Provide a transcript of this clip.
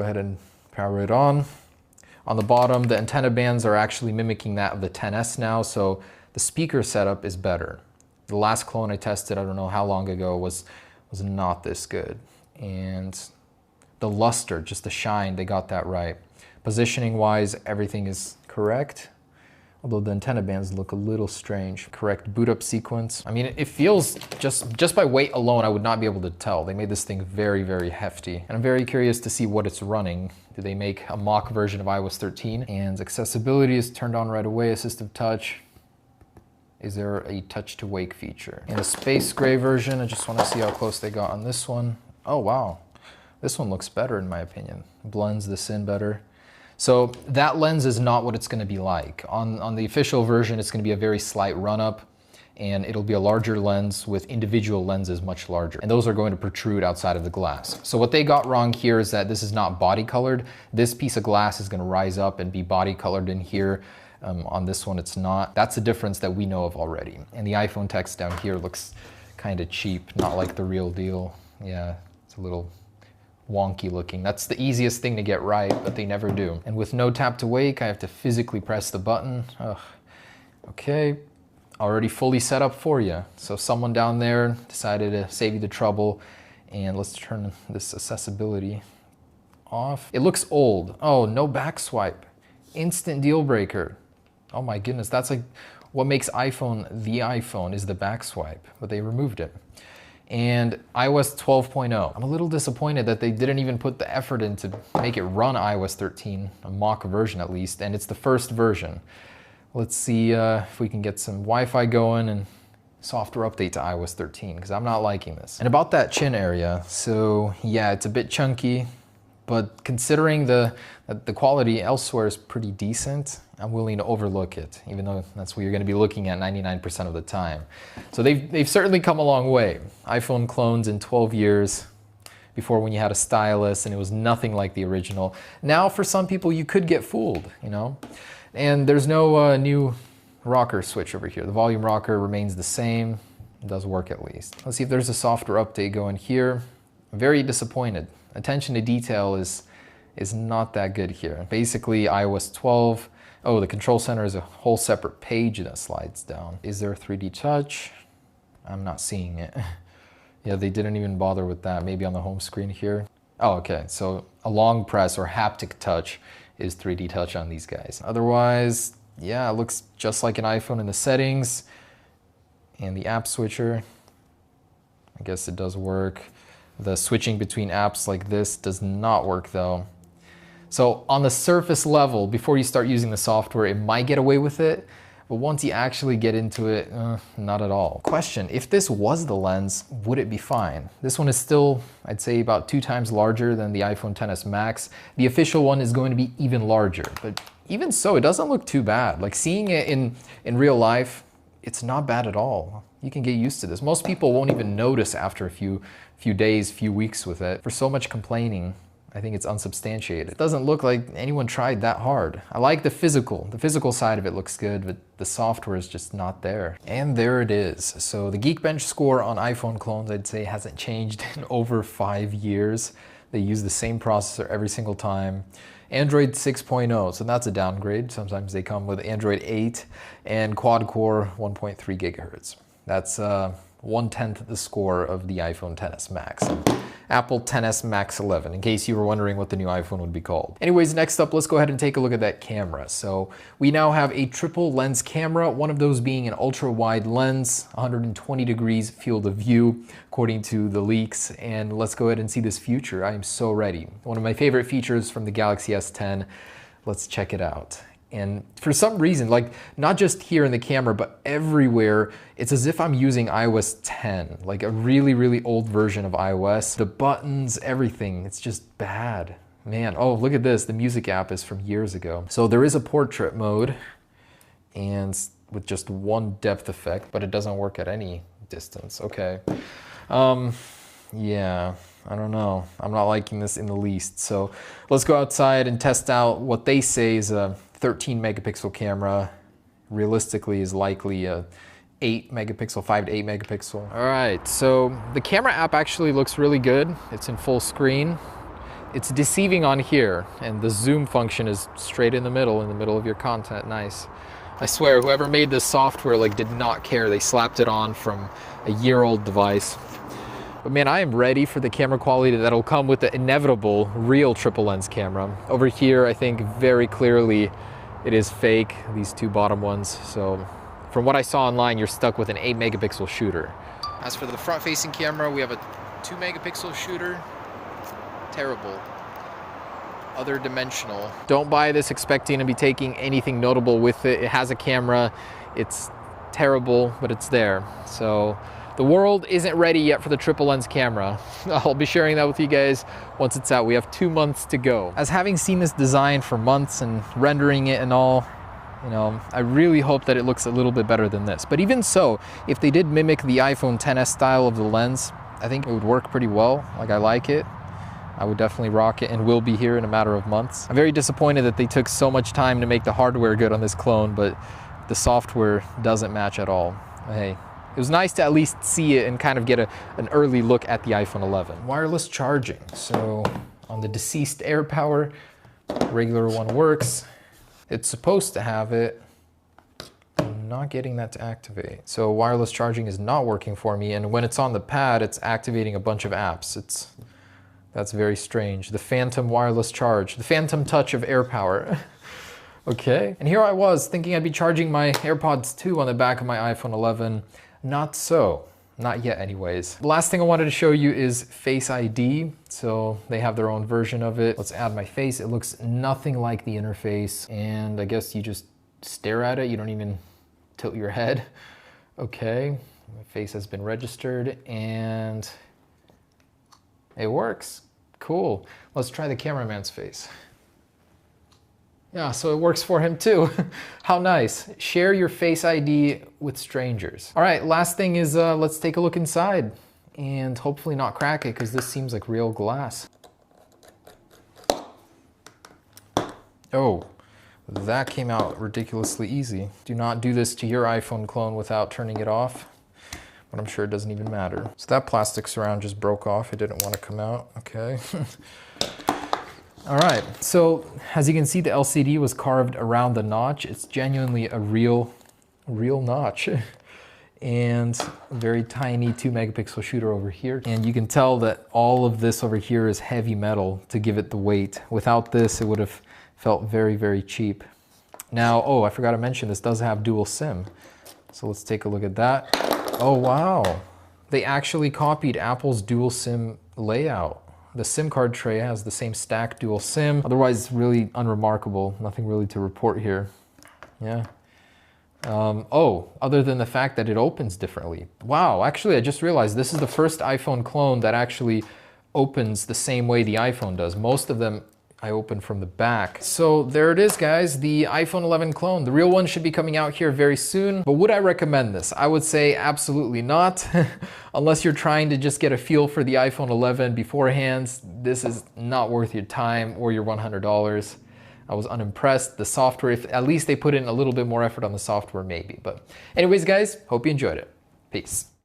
Go ahead and power it on. On the bottom, the antenna bands are actually mimicking that of the XS now, so the speaker setup is better. The last clone I tested, I don't know how long ago, was not this good. And the luster, just the shine, they got that right. Positioning wise, everything is correct. Although the antenna bands look a little strange. Correct boot up sequence. I mean, it feels, just by weight alone, I would not be able to tell. They made this thing very, very hefty. And I'm very curious to see what it's running. Do they make a mock version of iOS 13? And accessibility is turned on right away, assistive touch. Is there a touch to wake feature? In the space gray version, I just want to see how close they got on this one. Oh, wow. This one looks better in my opinion. Blends this in better. So that lens is not what it's going to be like. On the official version, it's going to be a very slight run-up, and it'll be a larger lens with individual lenses much larger. And those are going to protrude outside of the glass. So what they got wrong here is that this is not body colored. This piece of glass is going to rise up and be body colored in here. On this one, it's not. That's a difference that we know of already. And the iPhone text down here looks kind of cheap, not like the real deal. Yeah, it's a little wonky looking. That's the easiest thing to get right, but they never do. And with no tap to wake, I have to physically press the button. Ugh. Okay, already fully set up for you. So someone down there decided to save you the trouble, and let's turn this accessibility off. It looks old. Oh, no back swipe. Instant deal breaker. Oh my goodness, that's like what makes iPhone the iPhone is the back swipe, but they removed it. And iOS 12.0. I'm a little disappointed that they didn't even put the effort in to make it run iOS 13, a mock version at least, and it's the first version. Let's see if we can get some Wi-Fi going and software update to iOS 13, because I'm not liking this. And about that chin area, so yeah, it's a bit chunky, but considering the quality elsewhere is pretty decent, I'm willing to overlook it, even though that's what you're going to be looking at 99% of the time. So they've certainly come a long way. iPhone clones in 12 years, before when you had a stylus and it was nothing like the original. Now for some people you could get fooled, you know? And there's no new rocker switch over here. The volume rocker remains the same. It does work at least. Let's see if there's a software update going here. I'm very disappointed. Attention to detail is not that good here. Basically iOS 12. Oh, the control center is a whole separate page that slides down. Is there 3D touch? I'm not seeing it. Yeah, they didn't even bother with that. Maybe on the home screen here. Oh, okay. So a long press or haptic touch is 3D touch on these guys. Otherwise, yeah, it looks just like an iPhone in the settings. And the app switcher, I guess it does work. The switching between apps like this does not work though. So on the surface level, before you start using the software, it might get away with it, but once you actually get into it, not at all. Question, if this was the lens, would it be fine? This one is still, I'd say, about 2 times larger than the iPhone XS Max. The official one is going to be even larger, but even so, it doesn't look too bad. Like seeing it in real life, it's not bad at all. You can get used to this. Most people won't even notice after a few days, few weeks with it. For so much complaining, I think it's unsubstantiated. It doesn't look like anyone tried that hard. I like the physical side of it looks good, but the software is just not there. And there it is. So the Geekbench score on iPhone clones, I'd say, hasn't changed in over 5 years. They use the same processor every single time. Android 6.0, so that's a downgrade. Sometimes they come with Android 8 and quad-core 1.3 gigahertz. That's 1/10 the score of the iPhone XS Max. Apple XS Max 11, in case you were wondering what the new iPhone would be called. Anyways, next up, let's go ahead and take a look at that camera. So we now have a triple lens camera, one of those being an ultra wide lens, 120 degrees field of view, according to the leaks. And let's go ahead and see this feature. I am so ready. One of my favorite features from the Galaxy S10. Let's check it out. And for some reason, like not just here in the camera, but everywhere, it's as if I'm using iOS 10, like a really, really old version of iOS. The buttons, everything, it's just bad. Man, oh, look at this. The music app is from years ago. So there is a portrait mode and with just one depth effect, but it doesn't work at any distance. Okay. Yeah, I don't know. I'm not liking this in the least. So let's go outside and test out what they say is a 13 megapixel camera. Realistically is likely a 8 megapixel, 5 to 8 megapixel. All right, so the camera app actually looks really good. It's in full screen. It's deceiving on here, and the zoom function is straight in the middle of your content. Nice. I swear, whoever made this software like did not care. They slapped it on from a year-old device. But man, I am ready for the camera quality that'll come with the inevitable real triple lens camera. Over here, I think very clearly it is fake, these two bottom ones. So from what I saw online, you're stuck with an 8 megapixel shooter. As for the front-facing camera, we have a 2 megapixel shooter. Terrible. Other dimensional. Don't buy this expecting to be taking anything notable with it. It has a camera. It's terrible, but it's there. So the world isn't ready yet for the triple lens camera. I'll be sharing that with you guys once it's out. We have 2 months to go. As having seen this design for months and rendering it and all, you know, I really hope that it looks a little bit better than this. But even so, if they did mimic the iPhone XS style of the lens, I think it would work pretty well. Like, I like it. I would definitely rock it and will be here in a matter of months. I'm very disappointed that they took so much time to make the hardware good on this clone, but the software doesn't match at all. Hey, it was nice to at least see it and kind of get an early look at the iPhone 11. Wireless charging. So on the deceased AirPower, regular one works. It's supposed to have it. I'm not getting that to activate. So wireless charging is not working for me, and when it's on the pad, it's activating a bunch of apps. That's very strange. The phantom wireless charge, the phantom touch of AirPower. Okay, and here I was thinking I'd be charging my AirPods 2 on the back of my iPhone 11. Not so, not yet anyways. The last thing I wanted to show you is Face ID. So they have their own version of it. Let's add my face. It looks nothing like the interface, and I guess you just stare at it. You don't even tilt your head. Okay, my face has been registered and it works. Cool. Let's try the cameraman's face. Yeah, so it works for him too. How nice. Share your Face ID with strangers. All right, last thing is let's take a look inside and hopefully not crack it, because this seems like real glass. Oh, that came out ridiculously easy. Do not do this to your iPhone clone without turning it off. But I'm sure it doesn't even matter. So that plastic surround just broke off. It didn't want to come out. Okay. All right. So as you can see, the LCD was carved around the notch. It's genuinely a real notch. And a very tiny 2 megapixel shooter over here. And you can tell that all of this over here is heavy metal to give it the weight. Without this, it would have felt very, very cheap. Now, oh, I forgot to mention, this does have dual SIM. So let's take a look at that. Oh, wow. They actually copied Apple's dual SIM layout. The SIM card tray has the same stack dual SIM. Otherwise, it's really unremarkable. Nothing really to report here. Yeah. Oh, other than the fact that it opens differently. Wow, actually, I just realized this is the first iPhone clone that actually opens the same way the iPhone does. Most of them I open from the back. So there it is, guys, the iPhone 11 clone. The real one should be coming out here very soon. But would I recommend this? I would say absolutely not. Unless you're trying to just get a feel for the iPhone 11 beforehand, this is not worth your time or your $100. I was unimpressed. The software, if at least they put in a little bit more effort on the software, maybe. But anyways, guys, hope you enjoyed it. Peace.